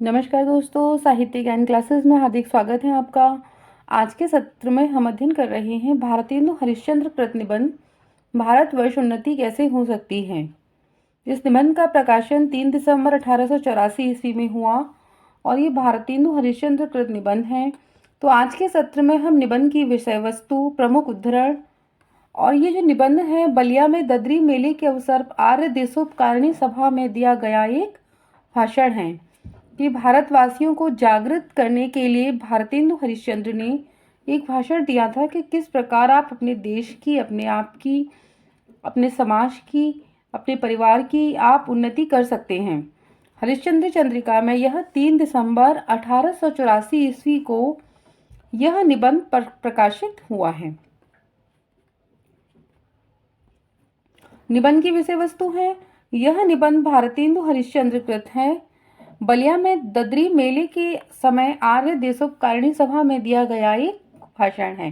नमस्कार दोस्तों, साहित्य ज्ञान क्लासेस में हार्दिक स्वागत है आपका। आज के सत्र में हम अध्ययन कर रहे हैं भारतेंदु हरिश्चंद्र कृत निबंध भारतवर्ष उन्नति कैसे हो सकती है। इस निबंध का प्रकाशन 3 दिसंबर 1884 ईस्वी में हुआ और ये भारतेंदु हरिश्चंद्र कृत निबंध है। तो आज के सत्र में हम निबंध की विषय वस्तु, प्रमुख उद्धरण और ये जो निबंध है बलिया में ददरी मेले के अवसर आर्य देशोपकारिणी सभा में दिया गया एक भाषण है कि भारतवासियों को जागृत करने के लिए भारतेंदु हरिश्चंद्र ने एक भाषण दिया था कि किस प्रकार आप अपने देश की, अपने आप की, अपने समाज की, अपने परिवार की आप उन्नति कर सकते हैं। हरिश्चंद्र चंद्रिका में यह 3 दिसंबर 1884 ईस्वी को यह निबंध प्रकाशित हुआ है। निबंध की विषय वस्तु है, यह निबंध भारतेंदु हरिश्चंद्र कृत है। बलिया में ददरी मेले के समय आर्य देशोपकारिणी सभा में दिया गया एक भाषण है।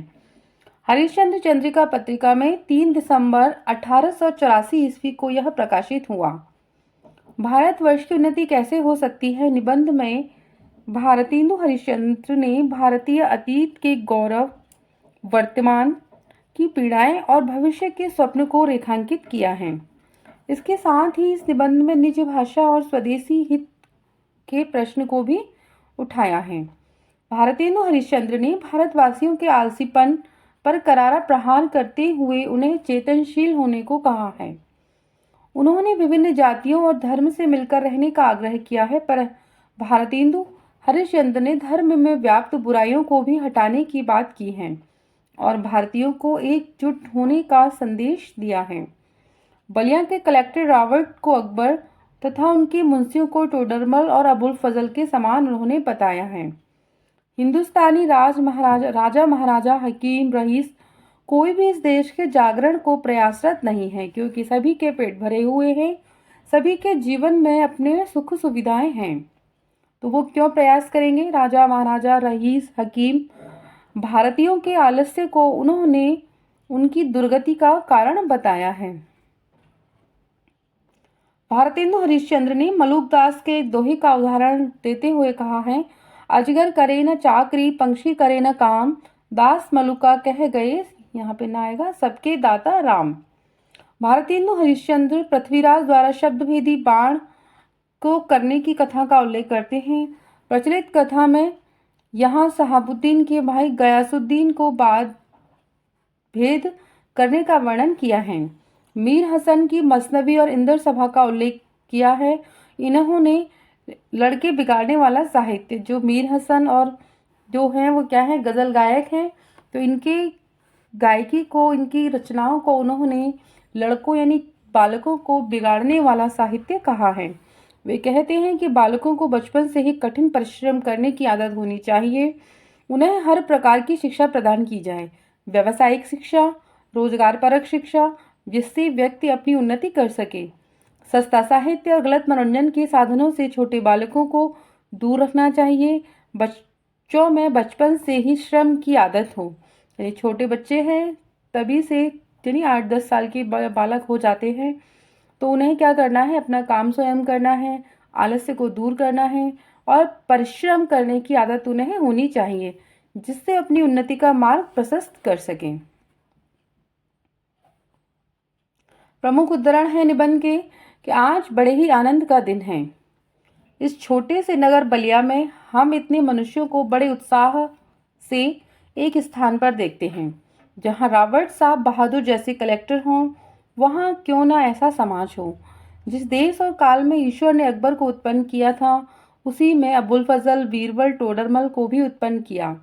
हरिश्चंद्र चंद्रिका पत्रिका में 3 दिसंबर 1884 ईस्वी को यह प्रकाशित हुआ। भारतवर्ष की उन्नति कैसे हो सकती है निबंध में भारतेंदु हरिश्चंद्र ने भारतीय अतीत के गौरव, वर्तमान की पीड़ाएं और भविष्य के स्वप्न को रेखांकित किया है। इसके साथ ही इस निबंध में निज भाषा और स्वदेशी हित के प्रश्न को भी उठाया है। भारतेंदु हरिश्चंद्र ने भारतवासियों के आलसीपन पर करारा प्रहार करते हुए उन्हें चेतनशील होने को कहा है। उन्होंने विभिन्न जातियों और धर्म से मिलकर रहने का आग्रह किया है, पर भारतेंदु हरिश्चंद्र ने धर्म में व्याप्त बुराइयों को भी हटाने की बात की है और भारतीयों को एकजुट होने का संदेश दिया है। बलिया के कलेक्टर रॉबर्ट को अकबर तथा उनके मुंशियों को टोडरमल और अबुल फजल के समान उन्होंने बताया है। हिंदुस्तानी राजा महाराजा हकीम रईस कोई भी इस देश के जागरण को प्रयासरत नहीं है, क्योंकि सभी के पेट भरे हुए हैं, सभी के जीवन में अपने सुख सुविधाएं हैं। तो वो क्यों प्रयास करेंगे? राजा महाराजा रईस हकीम भारतीयों के आलस्य को उन्होंने उनकी दुर्गति का कारण बताया है। भारतेंदु हरिश्चंद्र ने मलुकदास के एक दोहे का उदाहरण देते हुए कहा है, अजगर करे न चाकरी, पंक्षी करे न काम, दास मलुका कह गए, यहाँ पे ना आएगा, सबके दाता राम। भारतेंदु हरिश्चंद्र पृथ्वीराज द्वारा शब्दभेदी बाण को करने की कथा का उल्लेख करते हैं। प्रचलित कथा में यहाँ शहाबुद्दीन के भाई गयासुद्दीन को बाद भेद करने का वर्णन किया है। मीर हसन की मसनवी और इंदर सभा का उल्लेख किया है। इन्होंने लड़के बिगाड़ने वाला साहित्य, जो मीर हसन और जो हैं वो क्या है, गज़ल गायक हैं, तो इनके गायकी को, इनकी रचनाओं को उन्होंने लड़कों यानी बालकों को बिगाड़ने वाला साहित्य कहा है। वे कहते हैं कि बालकों को बचपन से ही कठिन परिश्रम करने की आदत होनी चाहिए। उन्हें हर प्रकार की शिक्षा प्रदान की जाए, व्यावसायिक शिक्षा, रोजगार परक शिक्षा, जिससे व्यक्ति अपनी उन्नति कर सके। सस्ता साहित्य और गलत मनोरंजन के साधनों से छोटे बालकों को दूर रखना चाहिए। बच्चों में बचपन से ही श्रम की आदत हो, यानी छोटे बच्चे हैं तभी से, यानी 8-10 साल के बालक हो जाते हैं, तो उन्हें क्या करना है, अपना काम स्वयं करना है, आलस्य को दूर करना है और परिश्रम करने की आदत उन्हें होनी चाहिए, जिससे अपनी उन्नति का मार्ग प्रशस्त कर सकें। प्रमुख उद्धरण है निबंध के कि आज बड़े ही आनंद का दिन है। इस छोटे से नगर बलिया में हम इतने मनुष्यों को बड़े उत्साह से एक स्थान पर देखते हैं। जहाँ रॉबर्ट साहब बहादुर जैसे कलेक्टर हों, वहाँ क्यों ना ऐसा समाज हो। जिस देश और काल में ईश्वर ने अकबर को उत्पन्न किया था, उसी में अबुल फजल, बीरबल, टोडरमल को भी उत्पन्न किया।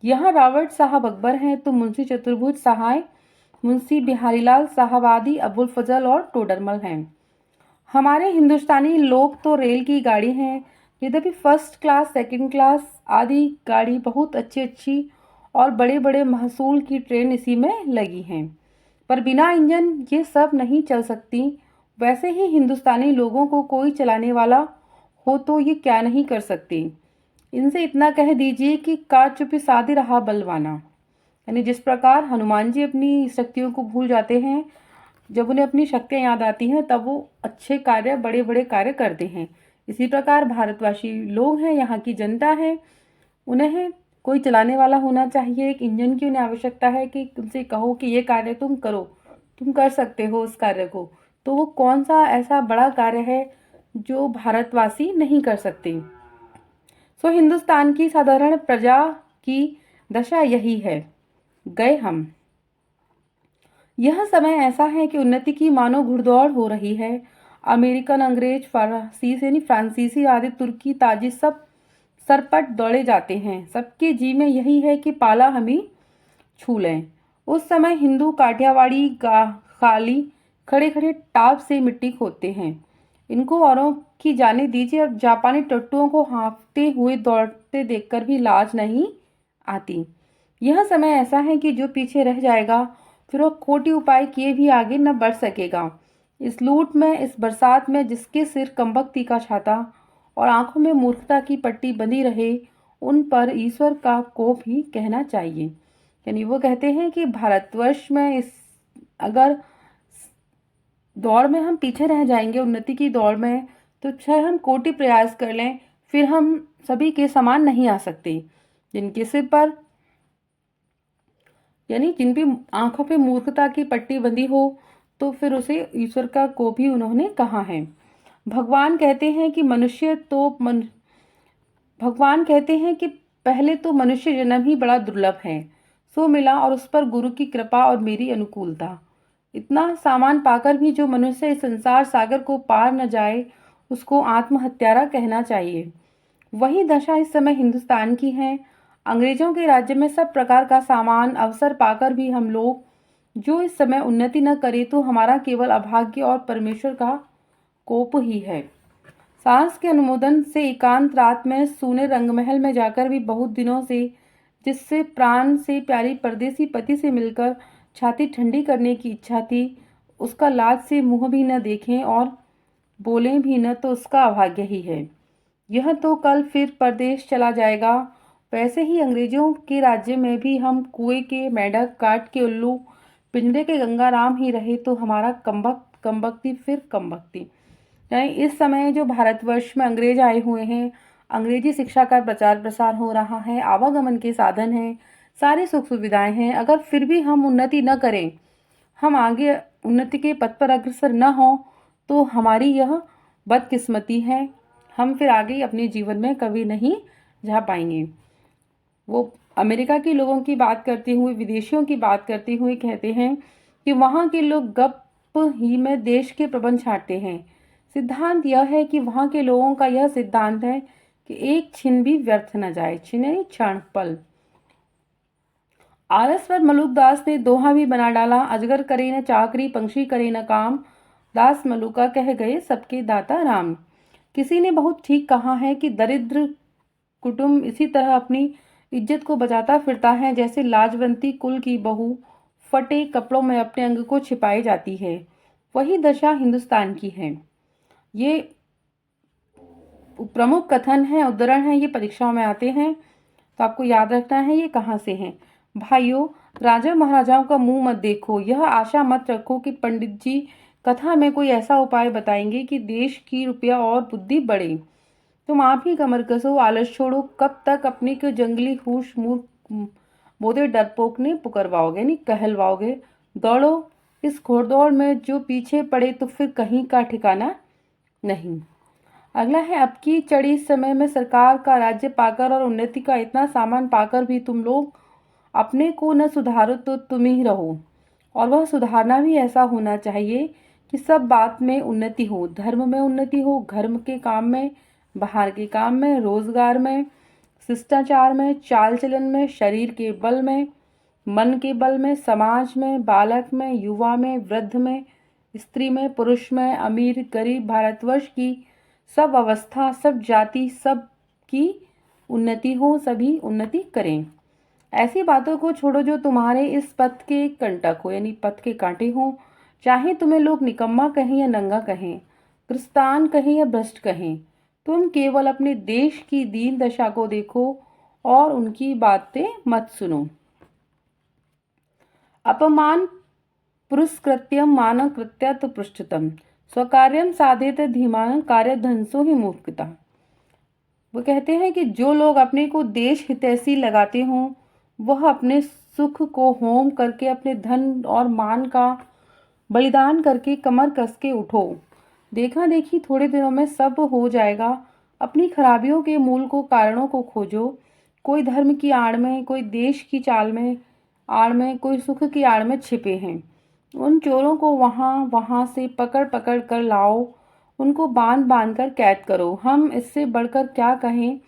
यहाँ रॉबर्ट साहब अकबर हैं तो मुंशी चतुर्भुज सहाय, मुंशी बिहारीलाल साहब आदि अबुल फजल और टोडरमल हैं। हमारे हिंदुस्तानी लोग तो रेल की गाड़ी हैं, यद्यपि फर्स्ट क्लास, सेकंड क्लास आदि गाड़ी बहुत अच्छी अच्छी और बड़े बड़े महसूल की ट्रेन इसी में लगी हैं, पर बिना इंजन ये सब नहीं चल सकती। वैसे ही हिंदुस्तानी लोगों को कोई चलाने वाला हो तो ये क्या नहीं कर सकते। इनसे इतना कह दीजिए कि का चुपी साधे रहा बलवाना, यानी जिस प्रकार हनुमान जी अपनी शक्तियों को भूल जाते हैं, जब उन्हें अपनी शक्तियाँ याद आती हैं तब वो अच्छे कार्य, बड़े बड़े कार्य करते हैं। इसी प्रकार भारतवासी लोग हैं, यहाँ की जनता है, उन्हें कोई चलाने वाला होना चाहिए, एक इंजन की उन्हें आवश्यकता है कि तुमसे कहो कि ये कार्य तुम करो, तुम कर सकते हो उस कार्य को। तो वो कौन सा ऐसा बड़ा कार्य है जो भारतवासी नहीं कर सकते। सो हिंदुस्तान की साधारण प्रजा की दशा यही है। गए हम। यह समय ऐसा है कि उन्नति की मानो घुड़दौड़ हो रही है। अमेरिकन, अंग्रेज, फारसी यानी फ्रांसीसी आदि तुर्की, ताजिक सब सरपट दौड़े जाते हैं। सबके जी में यही है कि पाला हम ही छू लें। उस समय हिंदू काठियावाड़ी खाली खड़े खड़े टाप से मिट्टी खोदते हैं। इनको औरों की जाने दीजिए, और जापानी टट्टुओं को हाँफते हुए दौड़ते देखकर भी लाज नहीं आती। यह समय ऐसा है कि जो पीछे रह जाएगा फिर वो कोटि उपाय किए भी आगे न बढ़ सकेगा। इस लूट में, इस बरसात में जिसके सिर कमबख्ती का छाता और आंखों में मूर्खता की पट्टी बंधी रहे, उन पर ईश्वर का कोप ही कहना चाहिए। यानी वो कहते हैं कि भारतवर्ष में इस अगर दौड़ में हम पीछे रह जाएंगे, उन्नति की दौड़ में, तो चाहे हम कोटि प्रयास कर लें, फिर हम सभी के समान नहीं आ सकते। जिनके सिर पर यानी जिन भी आंखों पे मूर्खता की पट्टी बंधी हो, तो फिर उसे ईश्वर का कोप ही उन्होंने कहा है। भगवान कहते हैं कि भगवान कहते हैं कि पहले तो मनुष्य जन्म ही बड़ा दुर्लभ है, सो मिला और उस पर गुरु की कृपा और मेरी अनुकूलता। इतना सामान पाकर भी जो मनुष्य इस संसार सागर को पार न जाए, उसको आत्महत्यारा कहना चाहिए। वही दशा इस समय हिंदुस्तान की है। अंग्रेजों के राज्य में सब प्रकार का सामान अवसर पाकर भी हम लोग जो इस समय उन्नति न करे, तो हमारा केवल अभाग्य और परमेश्वर का कोप ही है। सांस के अनुमोदन से एकांत रात में सूने रंगमहल में जाकर भी बहुत दिनों से जिससे प्राण से प्यारी परदेसी पति से मिलकर छाती ठंडी करने की इच्छा थी, उसका लाज से मुंह भी न देखें और बोलें भी न, तो उसका अभाग्य ही है। यह तो कल फिर परदेश चला जाएगा। वैसे ही अंग्रेजों के राज्य में भी हम कुएं के मेंढक, काट के उल्लू, पिंजरे के गंगाराम ही रहे, तो हमारा कमबख्ती फिर कमबख्ती। यानी इस समय जो भारतवर्ष में अंग्रेज आए हुए हैं, अंग्रेजी शिक्षा का प्रचार प्रसार हो रहा है, आवागमन के साधन हैं, सारी सुख सुविधाएं हैं, अगर फिर भी हम उन्नति न करें, हम आगे उन्नति के पथ पर अग्रसर न हों, तो हमारी यह बदकिस्मती है। हम फिर आगे अपने जीवन में कभी नहीं जा पाएंगे। वो अमेरिका के लोगों की बात करते हुए, विदेशियों की बात करते हुए कहते हैं कि वहाँ के लोग गप ही में देश के प्रबंध छाटते हैं। सिद्धांत यह है कि वहाँ के लोगों का यह सिद्धांत है कि एक छिन भी व्यर्थ न जाए। छिन यानी क्षण, पल। आलस पर मलुक दास ने दोहा भी बना डाला, अजगर करे न चाकरी, पंछी करे न काम, दास मलुका कह गए सबके दाता राम। किसी ने बहुत ठीक कहा है कि दरिद्र कुटुंब इसी तरह अपनी इज्जत को बचाता फिरता है जैसे लाजवंती कुल की बहू फटे कपड़ों में अपने अंग को छिपाई जाती है। वही दशा हिंदुस्तान की है। ये प्रमुख कथन है, उद्धरण है, ये परीक्षाओं में आते हैं, तो आपको याद रखना है ये कहाँ से हैं। भाइयों, राजा महाराजाओं का मुंह मत देखो, यह आशा मत रखो कि पंडित जी कथा में कोई ऐसा उपाय बताएंगे कि देश की रुपया और बुद्धि बढ़े। तुम आप ही कमर कसो, आलस छोड़ो, कब तक अपनी को जंगली होश मूर्ख बोधे डरपोक ने पुकरवाओगे, नहीं कहलवाओगे। दौड़ो इस घोड़दौड़ में, जो पीछे पड़े तो फिर कहीं का ठिकाना नहीं। अगला है, अब की चढ़ी समय में सरकार का राज्य पाकर और उन्नति का इतना सामान पाकर भी तुम लोग अपने को न सुधारो तो तुम ही रहो। और वह सुधारना भी ऐसा होना चाहिए कि सब बात में उन्नति हो, धर्म में उन्नति हो, घर के काम में, बाहर के काम में, रोजगार में, शिष्टाचार में, चाल चलन में, शरीर के बल में, मन के बल में, समाज में, बालक में, युवा में, वृद्ध में, स्त्री में, पुरुष में, अमीर गरीब, भारतवर्ष की सब अवस्था, सब जाति, सब की उन्नति हो, सभी उन्नति करें। ऐसी बातों को छोड़ो जो तुम्हारे इस पथ के कंटक हो, यानी पथ के कांटे हो। चाहे तुम्हें लोग निकम्मा कहें या नंगा कहें, क्रिस्तान कहें या भ्रष्ट कहें, तुम केवल अपने देश की दीन दशा को देखो और उनकी बातें मत सुनो। अपमान पुरस्कृत्यम मान कृत्य तो पृष्ठतम, स्वकार्यम साधेत धीमान कार्य धनसो ही मुक्ता। वो कहते हैं कि जो लोग अपने को देश हितैषी लगाते हों वह अपने सुख को होम करके अपने धन और मान का बलिदान करके कमर कस के उठो। देखा देखी थोड़े दिनों में सब हो जाएगा। अपनी खराबियों के मूल को कारणों को खोजो। कोई धर्म की आड़ में, कोई देश की चाल में आड़ में, कोई सुख की आड़ में छिपे हैं। उन चोरों को वहाँ वहाँ से पकड़ पकड़ कर लाओ, उनको बांध बांध कर कैद करो। हम इससे बढ़कर क्या कहें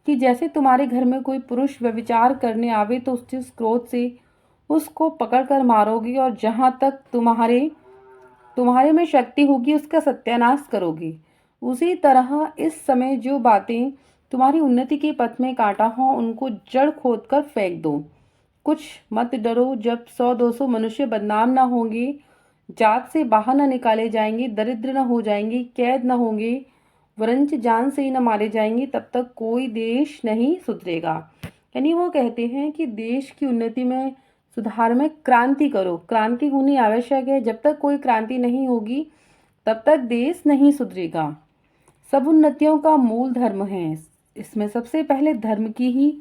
कि जैसे तुम्हारे घर में कोई पुरुष व्यभिचार करने आवे तो उसके क्रोध से उसको पकड़ कर मारोगी और जहाँ तक तुम्हारे में शक्ति होगी उसका सत्यानाश करोगी। उसी तरह इस समय जो बातें तुम्हारी उन्नति के पथ में कांटा हो उनको जड़ खोद कर फेंक दो। कुछ मत डरो, जब 100-200 मनुष्य बदनाम ना होंगे, जात से बाहर न निकाले जाएंगे, दरिद्र न हो जाएंगे, कैद न होंगे, वरंच जान से ही न मारे जाएंगे, तब तक कोई देश नहीं सुधरेगा। यानी वो कहते हैं कि देश की उन्नति में, सुधार में क्रांति करो। क्रांति होनी आवश्यक है। जब तक कोई क्रांति नहीं होगी तब तक देश नहीं सुधरेगा। सब उन्नतियों का मूल धर्म है। इसमें सबसे पहले धर्म की ही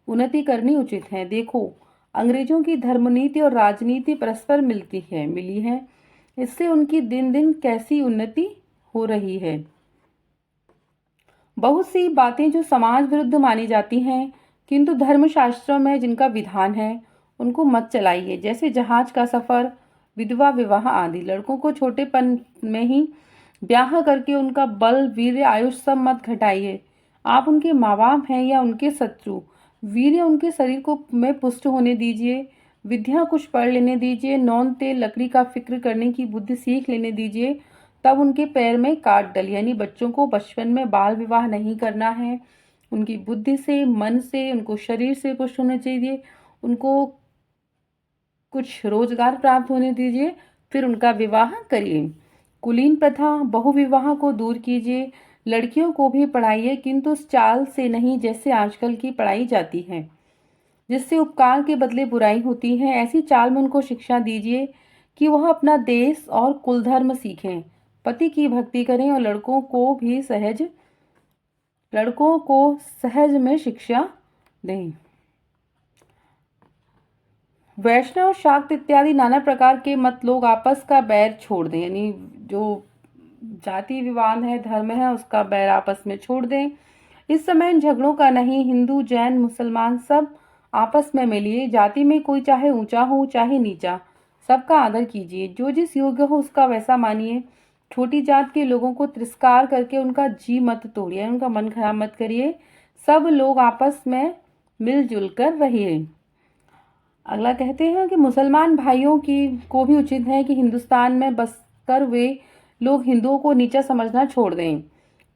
उन्नति करनी उचित है। देखो, अंग्रेजों की धर्मनीति और राजनीति परस्पर मिली है। इससे उनकी दिन दिन कैसी उन्नति हो रही है। बहुत सी बातें जो समाज विरुद्ध मानी जाती हैं किंतु धर्मशास्त्रों में जिनका विधान है उनको मत चलाइए। जैसे जहाज का सफर, विधवा विवाह आदि। लड़कों को छोटेपन में ही ब्याह करके उनका बल, वीर्य, आयुष सब मत घटाइए। आप उनके माँ बाप हैं या उनके शत्रु। वीर्य उनके शरीर को में पुष्ट होने दीजिए। विद्या कुछ पढ़ लेने दीजिए। नौन तेल लकड़ी का फिक्र करने की बुद्धि सीख लेने दीजिए। तब उनके पैर में काट डालिए। यानी बच्चों को बचपन में बाल विवाह नहीं करना है। उनकी बुद्धि से, मन से, उनको शरीर से पुष्ट होने चाहिए। उनको कुछ रोजगार प्राप्त होने दीजिए, फिर उनका विवाह करिए। कुलीन प्रथा, बहुविवाह को दूर कीजिए। लड़कियों को भी पढ़ाइए किंतु उस चाल से नहीं जैसे आजकल की पढ़ाई जाती है, जिससे उपकार के बदले बुराई होती है। ऐसी चाल में उनको शिक्षा दीजिए कि वह अपना देश और कुल धर्म सीखें, पति की भक्ति करें और लड़कों को सहज में शिक्षा दें। वैष्णव, शाक्त इत्यादि नाना प्रकार के मत लोग आपस का बैर छोड़ दें। यानी जो जाति विवाद है, धर्म है, उसका बैर आपस में छोड़ दें। इस समय इन झगड़ों का नहीं। हिंदू, जैन, मुसलमान सब आपस में मिलिए। जाति में कोई चाहे ऊंचा हो चाहे नीचा, सबका आदर कीजिए। जो जिस योग्य हो उसका वैसा मानिए। छोटी जात के लोगों को तिरस्कार करके उनका जी मत तोड़िए, उनका मन खराब मत करिए। सब लोग आपस में मिलजुल कर रहिए। अगला कहते हैं कि मुसलमान भाइयों को भी उचित है कि हिंदुस्तान में बसकर वे लोग हिंदुओं को नीचा समझना छोड़ दें।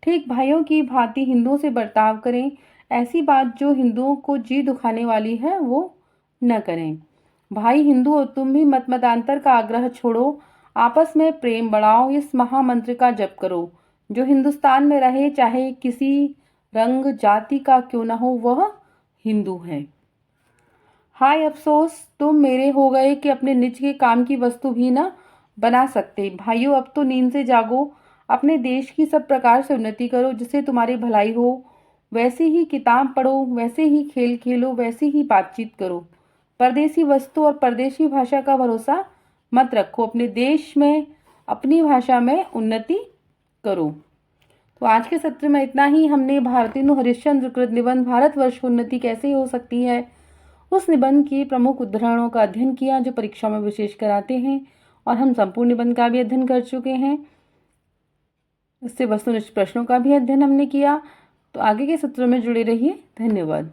ठीक भाइयों की भांति हिंदुओं से बर्ताव करें। ऐसी बात जो हिंदुओं को जी दुखाने वाली है वो न करें। भाई हिंदू हो तुम भी मतमतांतर का आग्रह छोड़ो, आपस में प्रेम बढ़ाओ। इस महामंत्र का जप करो। जो हिंदुस्तान में रहे, चाहे किसी रंग जाति का क्यों न हो, वह हिंदू है। हाय अफसोस, तुम मेरे हो गए कि अपने निज के काम की वस्तु भी न बना सकते। भाइयों, अब तो नींद से जागो। अपने देश की सब प्रकार से उन्नति करो जिससे तुम्हारी भलाई हो। वैसे ही किताब पढ़ो, वैसे ही खेल खेलो, वैसे ही बातचीत करो। परदेसी वस्तु और परदेशी भाषा का भरोसा मत रखो। अपने देश में, अपनी भाषा में उन्नति करो। तो आज के सत्र में इतना ही। हमने भारतेंदु हरिश्चंद्र कृत निबंध भारतवर्ष की उन्नति कैसे हो सकती है उस निबंध की प्रमुख उदाहरणों का अध्ययन किया जो परीक्षा में विशेष कराते हैं, और हम संपूर्ण निबंध का भी अध्ययन कर चुके हैं। इससे वस्तुनिष्ठ प्रश्नों का भी अध्ययन हमने किया। तो आगे के सत्रों में जुड़े रहिए। धन्यवाद।